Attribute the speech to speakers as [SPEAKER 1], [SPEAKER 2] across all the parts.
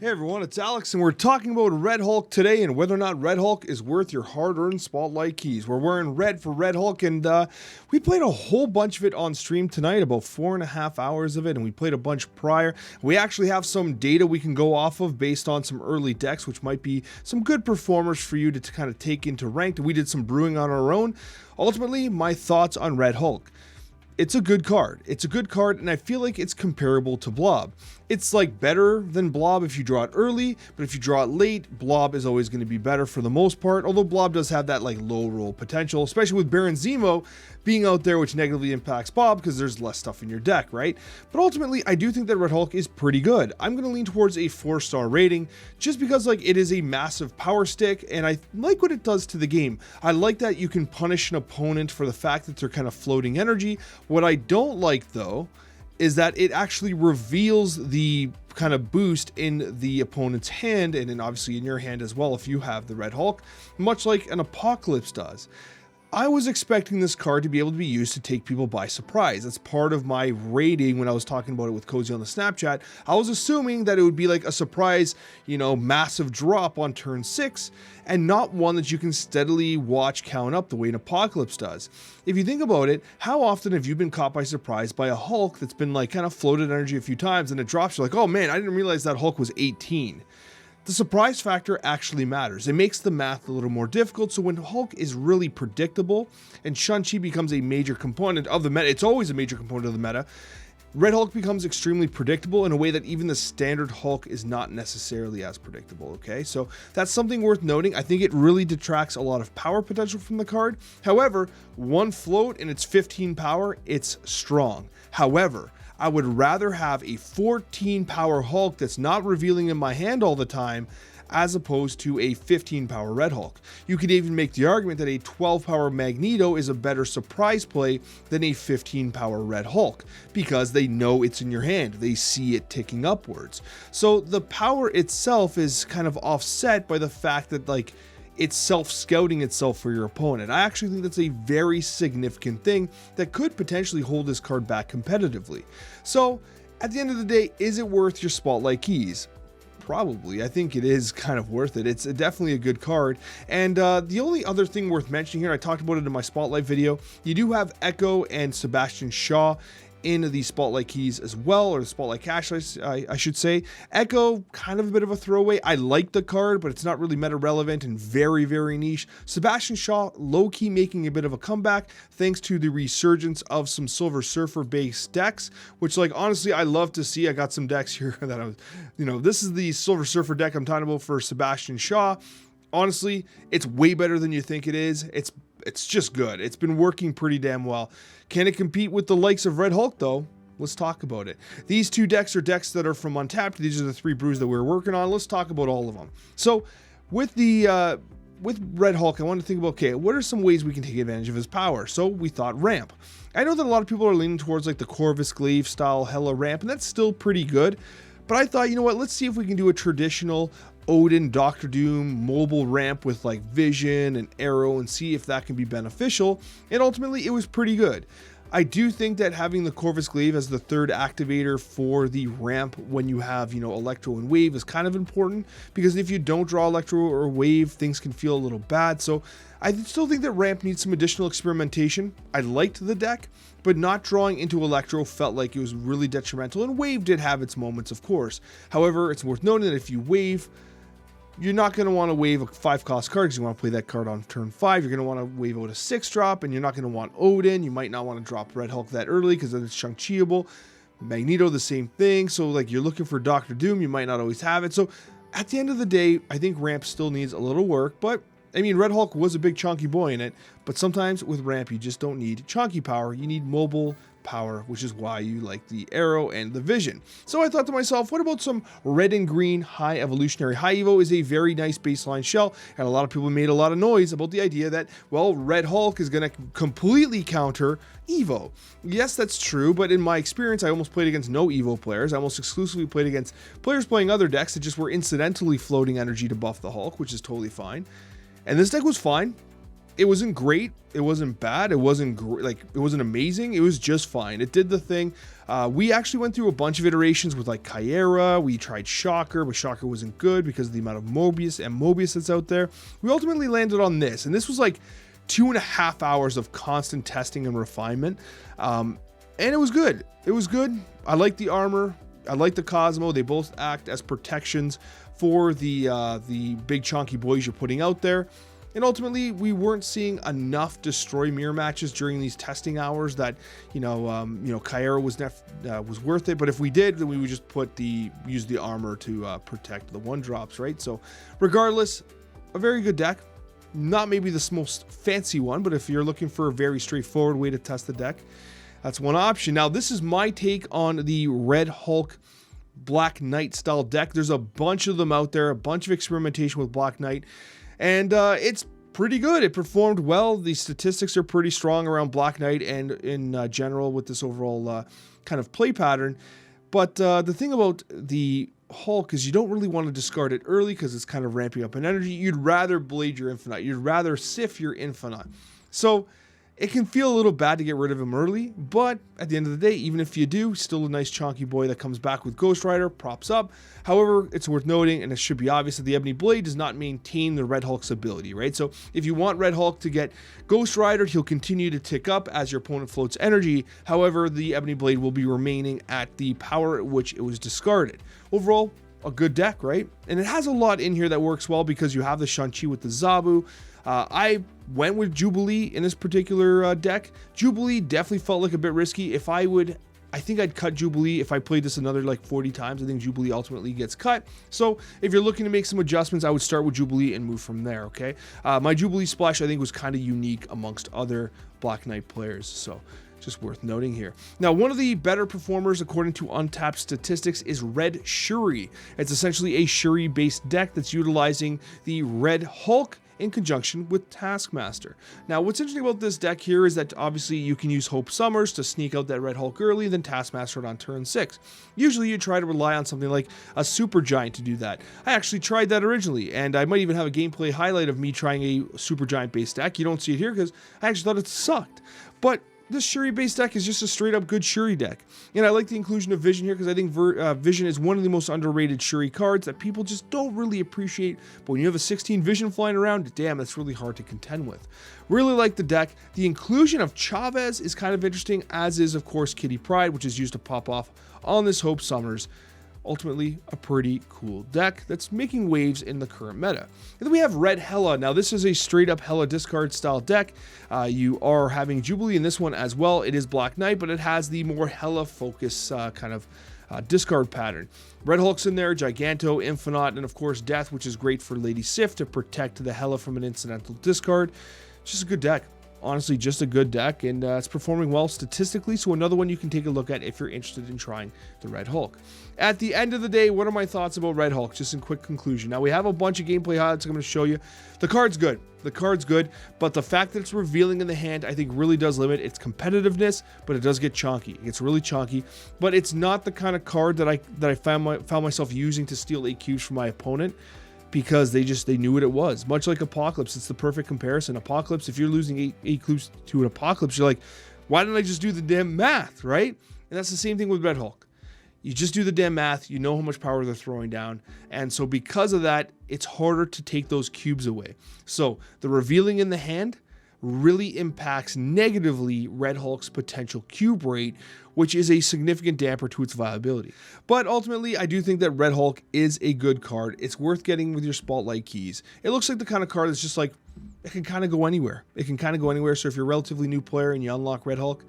[SPEAKER 1] Hey everyone, it's Alex, and we're talking about Red Hulk today and whether or not Red Hulk is worth your hard-earned Spotlight keys. We're wearing red for Red Hulk, and we played a whole bunch of it on stream tonight, about 4.5 hours of it, and we played a bunch prior. We actually have some data we can go off of based on some early decks, which might be some good performers for you to kind of take into ranked. We did some brewing on our own. Ultimately, my thoughts on Red Hulk. It's a good card. It's a good card, and I feel like it's comparable to Blob. It's like better than Blob if you draw it early, but if you draw it late, Blob is always going to be better for the most part, although Blob does have that like low roll potential, especially with Baron Zemo being out there, which negatively impacts Bob because there's less stuff in your deck, right? But ultimately, I do think that Red Hulk is pretty good. I'm going to lean towards a 4-star rating just because like it is a massive power stick, and I like what it does to the game. I like that you can punish an opponent for the fact that they're kind of floating energy. What I don't like though is that it actually reveals the kind of boost in the opponent's hand, and then obviously in your hand as well if you have the Red Hulk, much like an Apocalypse does. I was expecting this card to be able to be used to take people by surprise. That's part of my rating when I was talking about it with Coccia on the Snapchat. I was assuming that it would be like a surprise, massive drop on turn 6, and not one that you can steadily watch count up the way an Apocalypse does. If you think about it, how often have you been caught by surprise by a Hulk that's been like kind of floated energy a few times and it drops, you're like, oh man, I didn't realize that Hulk was 18. The surprise factor actually matters. It makes the math a little more difficult, so when Hulk is really predictable and Shang-Chi becomes a major component of the meta, it's always a major component of the meta, Red Hulk becomes extremely predictable in a way that even the standard Hulk is not necessarily as predictable, okay? So that's something worth noting. I think it really detracts a lot of power potential from the card. However, one float and it's 15 power, it's strong. However, I would rather have a 14 power Hulk that's not revealing in my hand all the time as opposed to a 15 power Red Hulk. You could even make the argument that a 12 power Magneto is a better surprise play than a 15 power Red Hulk because they know it's in your hand. They see it ticking upwards. So the power itself is kind of offset by the fact that like it's self-scouting itself for your opponent. I actually think that's a very significant thing that could potentially hold this card back competitively. So at the end of the day, is it worth your Spotlight keys? Probably. I think it is kind of worth it. It's definitely a good card. And the only other thing worth mentioning here, I talked about it in my Spotlight video, you do have Echo and Sebastian Shaw in the Spotlight keys as well, or the Spotlight cash, I should say. Echo, kind of a bit of a throwaway. I like the card, but it's not really meta relevant and very, very niche. Sebastian Shaw, low-key making a bit of a comeback thanks to the resurgence of some Silver Surfer based decks, which like honestly I love to see. I got some decks here that I was, this is the Silver Surfer deck I'm talking about for Sebastian Shaw. Honestly, it's way better than you think it is. It's just good. It's been working pretty damn well. Can it compete with the likes of Red Hulk though? Let's talk about it. These two decks are decks that are from Untapped. These are the 3 brews that we're working on. Let's talk about all of them. So with the with Red Hulk, I want to think about, okay, what are some ways we can take advantage of his power? So we thought ramp. I know that a lot of people are leaning towards like the Corvus Glaive style Hela ramp, and that's still pretty good. But I thought, let's see if we can do a traditional Odin, Doctor Doom, mobile ramp with like vision and arrow and see if that can be beneficial. And ultimately it was pretty good. I do think that having the Corvus Glaive as the 3rd activator for the ramp when you have, Electro and Wave is kind of important, because if you don't draw Electro or Wave, things can feel a little bad. So I still think that ramp needs some additional experimentation. I liked the deck, but not drawing into Electro felt like it was really detrimental, and Wave did have its moments, of course. However, it's worth noting that if you Wave, you're not going to want to wave a 5-cost card because you want to play that card on turn 5. You're going to want to wave out a 6-drop, and you're not going to want Odin. You might not want to drop Red Hulk that early because then it's Shang-Chiable. Magneto, the same thing. So like you're looking for Doctor Doom, you might not always have it. So at the end of the day, I think ramp still needs a little work, but I mean, Red Hulk was a big chunky boy in it, but sometimes with ramp, you just don't need chunky power. You need mobile power, which is why you like the arrow and the vision. So I thought to myself, what about some red and green high evolutionary? High Evo is a very nice baseline shell, and a lot of people made a lot of noise about the idea that, well, Red Hulk is going to completely counter Evo. Yes, that's true, but in my experience, I almost played against no Evo players. I almost exclusively played against players playing other decks that just were incidentally floating energy to buff the Hulk, which is totally fine. And this deck was fine. It wasn't great. It wasn't bad. It wasn't it wasn't amazing. It was just fine. It did the thing. We actually went through a bunch of iterations with like Kyera. We tried Shocker, but Shocker wasn't good because of the amount of Mobius that's out there. We ultimately landed on this, and this was like 2.5 hours of constant testing and refinement. And it was good. It was good. I like the armor. I like the Cosmo. They both act as protections for the big chunky boys you're putting out there. And ultimately, we weren't seeing enough destroy mirror matches during these testing hours that, Kyera was worth it. But if we did, then we would just use the armor to protect the 1-drops, right? So regardless, a very good deck. Not maybe the most fancy one, but if you're looking for a very straightforward way to test the deck, that's one option. Now, this is my take on the Red Hulk Black Knight style deck. There's a bunch of them out there, a bunch of experimentation with Black Knight. And it's pretty good. It performed well. The statistics are pretty strong around Black Knight and in general with this overall kind of play pattern. But the thing about the Hulk is you don't really want to discard it early because it's kind of ramping up in energy. You'd rather blade your Infinite. You'd rather sift your Infinite. So it can feel a little bad to get rid of him early, but at the end of the day, even if you do, still a nice chunky boy that comes back with Ghost Rider, props up. However, it's worth noting, and it should be obvious, that the Ebony Blade does not maintain the Red Hulk's ability, right? So if you want Red Hulk to get Ghost Rider, he'll continue to tick up as your opponent floats energy. However, the Ebony Blade will be remaining at the power at which it was discarded. Overall, a good deck, right? And it has a lot in here that works well because you have the Shang-Chi with the Zabu. I went with Jubilee in this particular deck. Jubilee definitely felt like a bit risky. I think I'd cut Jubilee if I played this another like 40 times. I think Jubilee ultimately gets cut. So if you're looking to make some adjustments, I would start with Jubilee and move from there, okay? My Jubilee splash, I think, was kind of unique amongst other Black Knight players. So just worth noting here. Now, one of the better performers according to Untapped statistics is Red Shuri. It's essentially a Shuri-based deck that's utilizing the Red Hulk in conjunction with Taskmaster. Now, what's interesting about this deck here is that obviously you can use Hope Summers to sneak out that Red Hulk early, then Taskmaster it on turn 6. Usually you try to rely on something like a Super Giant to do that. I actually tried that originally, and I might even have a gameplay highlight of me trying a Super Giant based deck. You don't see it here because I actually thought it sucked. But this Shuri-based deck is just a straight-up good Shuri deck. And I like the inclusion of Vision here because I think Vision is one of the most underrated Shuri cards that people just don't really appreciate. But when you have a 16 Vision flying around, damn, it's really hard to contend with. Really like the deck. The inclusion of Chavez is kind of interesting, as is, of course, Kitty Pryde, which is used to pop off on this Hope Summers. Ultimately, a pretty cool deck that's making waves in the current meta. And then we have Red Hela. Now, this is a straight-up Hela discard style deck. You are having Jubilee in this one as well. It is Black Knight, but it has the more Hela focus kind of discard pattern. Red Hulk's in there, Giganto, Infinite, and of course Death, which is great for Lady Sif to protect the Hela from an incidental discard. Just a good deck. Honestly, just a good deck, and it's performing well statistically, so another one you can take a look at if you're interested in trying the Red Hulk. At the end of the day, what are my thoughts about Red Hulk? Just in quick conclusion. Now, we have a bunch of gameplay highlights I'm going to show you. The card's good. The card's good, but the fact that it's revealing in the hand, I think, really does limit its competitiveness, but it does get chonky. It gets really chonky, but it's not the kind of card that I found myself using to steal 8 cubes from my opponent, because they knew what it was. Much like Apocalypse, it's the perfect comparison. Apocalypse, if you're losing 8 clues to an Apocalypse, you're like, why didn't I just do the damn math, right? And that's the same thing with Red Hulk. You just do the damn math, you know how much power they're throwing down, and so because of that, it's harder to take those cubes away. So the revealing in the hand really impacts negatively Red Hulk's potential cube rate, which is a significant damper to its viability. But ultimately, I do think that Red Hulk is a good card. It's worth getting with your Spotlight keys. It looks like the kind of card that's just like, it can kind of go anywhere. It can kind of go anywhere, so if you're a relatively new player and you unlock Red Hulk,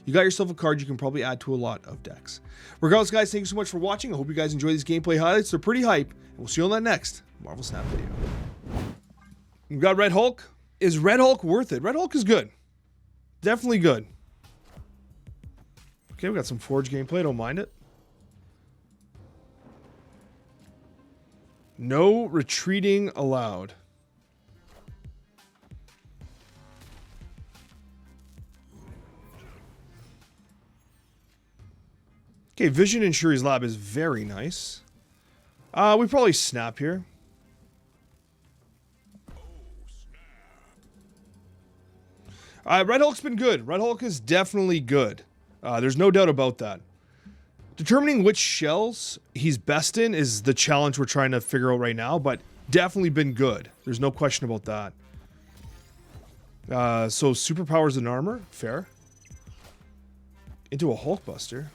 [SPEAKER 1] you got yourself a card you can probably add to a lot of decks. Regardless, guys, thank you so much for watching. I hope you guys enjoy these gameplay highlights. They're pretty hype, and we'll see you on that next Marvel Snap video. We've got Red Hulk. Is Red Hulk worth it? Red Hulk is good. Definitely good. Okay, we got some Forge gameplay. Don't mind it. No retreating allowed. Okay, Vision in Shuri's lab is very nice. We probably snap here. Red Hulk's been good. Red Hulk is definitely good. There's no doubt about that. Determining which shells he's best in is the challenge we're trying to figure out right now, but definitely been good. There's no question about that. So superpowers and armor, fair. Into a Hulkbuster.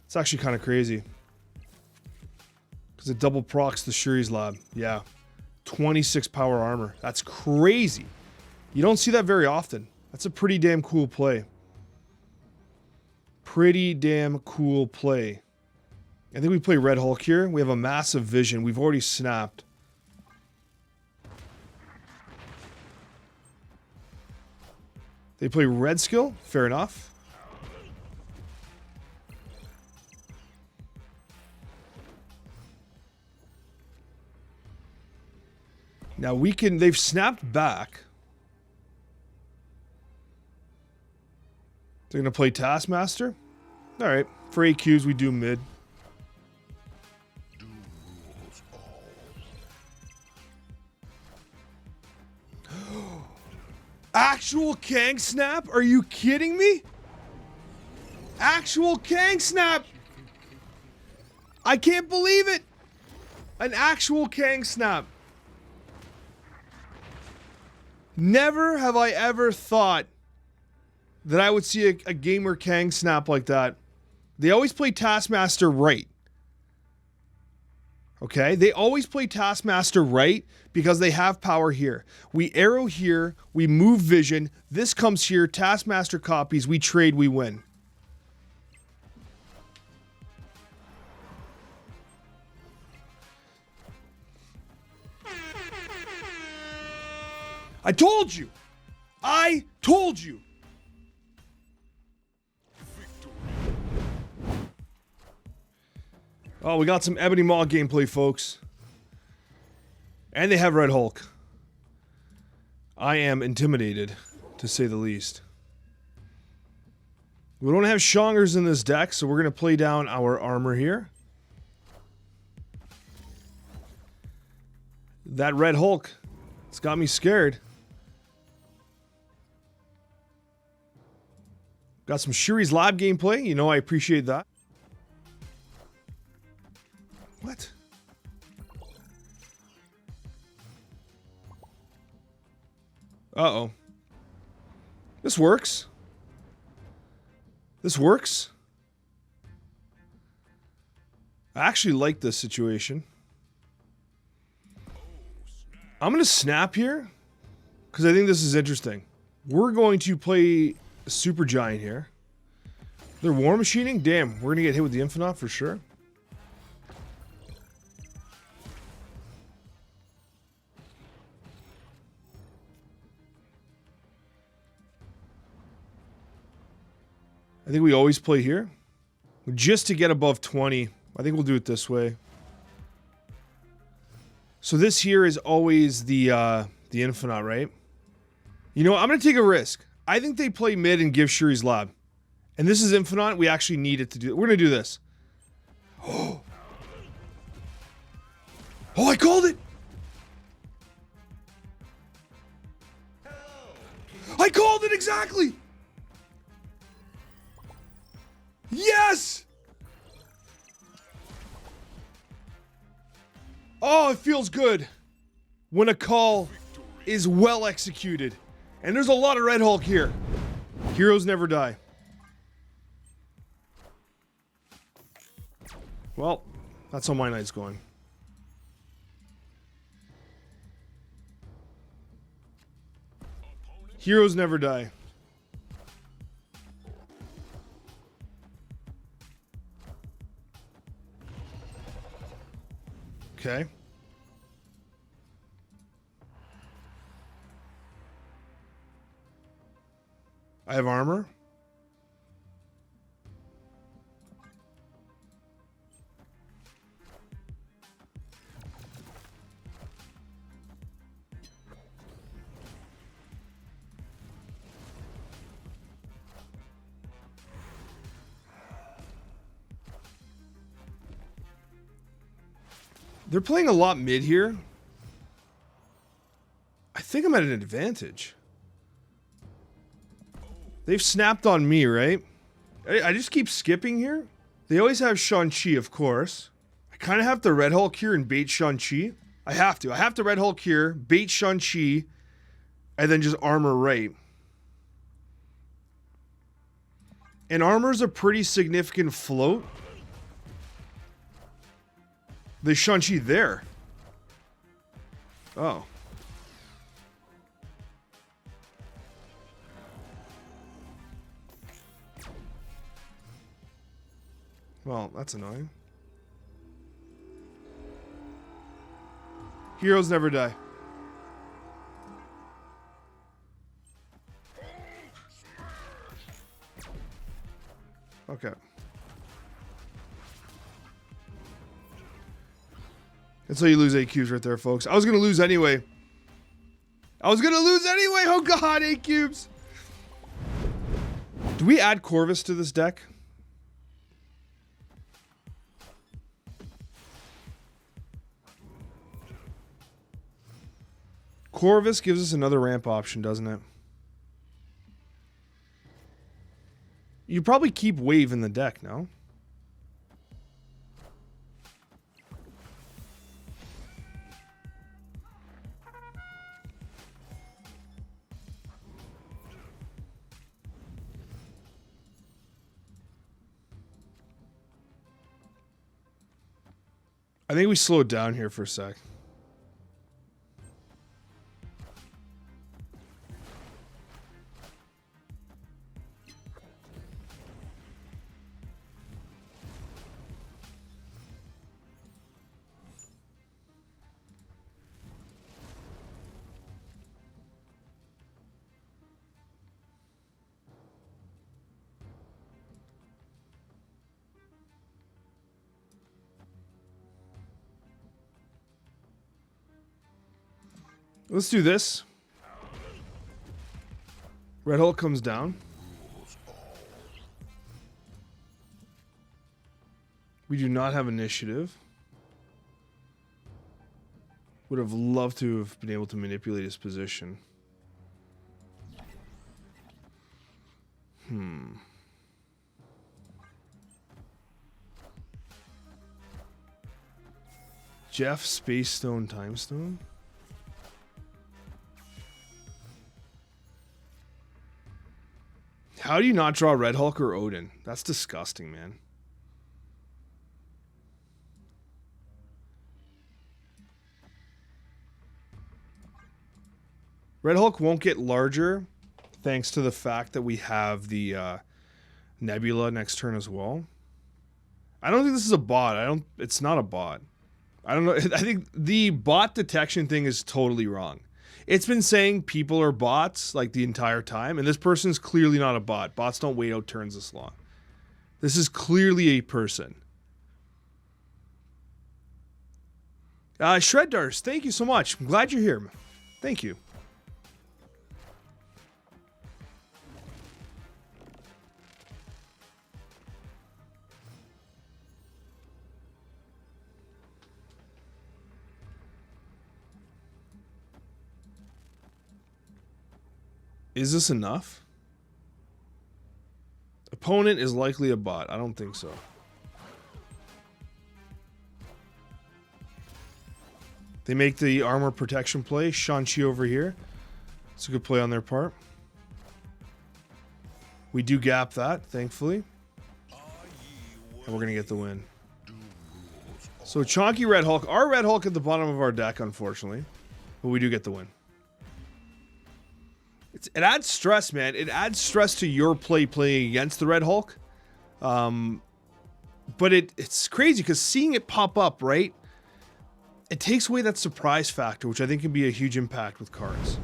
[SPEAKER 1] It's actually kind of crazy. Because it double procs the Shuri's lab. Yeah. 26 power armor. That's crazy. You don't see that very often. That's a pretty damn cool play. Pretty damn cool play. I think we play Red Hulk here. We have a massive vision. We've already snapped. They play red skill. Fair enough. Now we can... They've snapped back. They're going to play Taskmaster. Alright. For AQs, we do mid. Actual Kang Snap? Are you kidding me? Actual Kang Snap! I can't believe it! An actual Kang Snap. Never have I ever thought that I would see a gamer Kang Snap like that. They always play Taskmaster right. Okay? They always play Taskmaster right because they have power here. We arrow here, we move vision, this comes here, Taskmaster copies, we trade, we win. I told you! I told you! Oh, we got some Ebony Maw gameplay, folks. And they have Red Hulk. I am intimidated, to say the least. We don't have Shongers in this deck, so we're going to play down our armor here. That Red Hulk, it's got me scared. Got some Shuri's Lab gameplay. You know I appreciate that. What? Uh-oh. This works. This works. I actually like this situation. I'm going to snap here because I think this is interesting. We're going to play Super Giant here. They're War Machining? Damn, we're going to get hit with the Infinite for sure. I think we always play here. Just to get above 20. I think we'll do it this way. So this here is always the Infinite, right? You know what? I'm going to take a risk. I think they play mid and give Shuri's Lab. And this is Infinite. We actually need it to do it. We're going to do this. Oh, I called it! I called it exactly! Yes! Oh, it feels good when a call is well executed. And there's a lot of Red Hulk here. Heroes never die. Well, that's how my night's going. Heroes never die. Okay. I have armor. They're playing a lot mid here. I think I'm at an advantage. They've snapped on me, right? I just keep skipping here. They always have Shang-Chi, of course. I kind of have to Red Hulk here and bait Shang-Chi. I have to. I have to Red Hulk here, bait Shang-Chi, and then just armor right. And armor's a pretty significant float. There's Shang-Chi there. Oh. Well, that's annoying. Heroes never die. Okay. That's how you lose 8 cubes right there, folks. I was going to lose anyway. Oh god, 8 cubes. Do we add Corvus to this deck? Corvus gives us another ramp option, doesn't it? You probably keep Wave in the deck, no? I think we slowed down here for a sec. Let's do this. Red Hulk comes down. We do not have initiative. Would have loved to have been able to manipulate his position. Jeff, Space Stone, Time Stone. How do you not draw Red Hulk or Odin? That's disgusting, man. Red Hulk won't get larger thanks to the fact that we have the Nebula next turn as well. I don't think this is a bot. It's not a bot. I don't know. I think the bot detection thing is totally wrong. It's been saying people are bots like the entire time, and this person's clearly not a bot. Bots don't wait out turns this long. This is clearly a person. Shred Dars, thank you so much. I'm glad you're here. Thank you. Is this enough? Opponent is likely a bot. I don't think so. They make the armor protection play. Shang-Chi over here. It's a good play on their part. We do gap that, thankfully. And we're going to get the win. So Chonky Red Hulk. Our Red Hulk at the bottom of our deck, unfortunately. But we do get the win. It adds stress, man. It adds stress to your playing against the Red Hulk. But it's crazy because seeing it pop up, right? It takes away that surprise factor, which I think can be a huge impact with cards.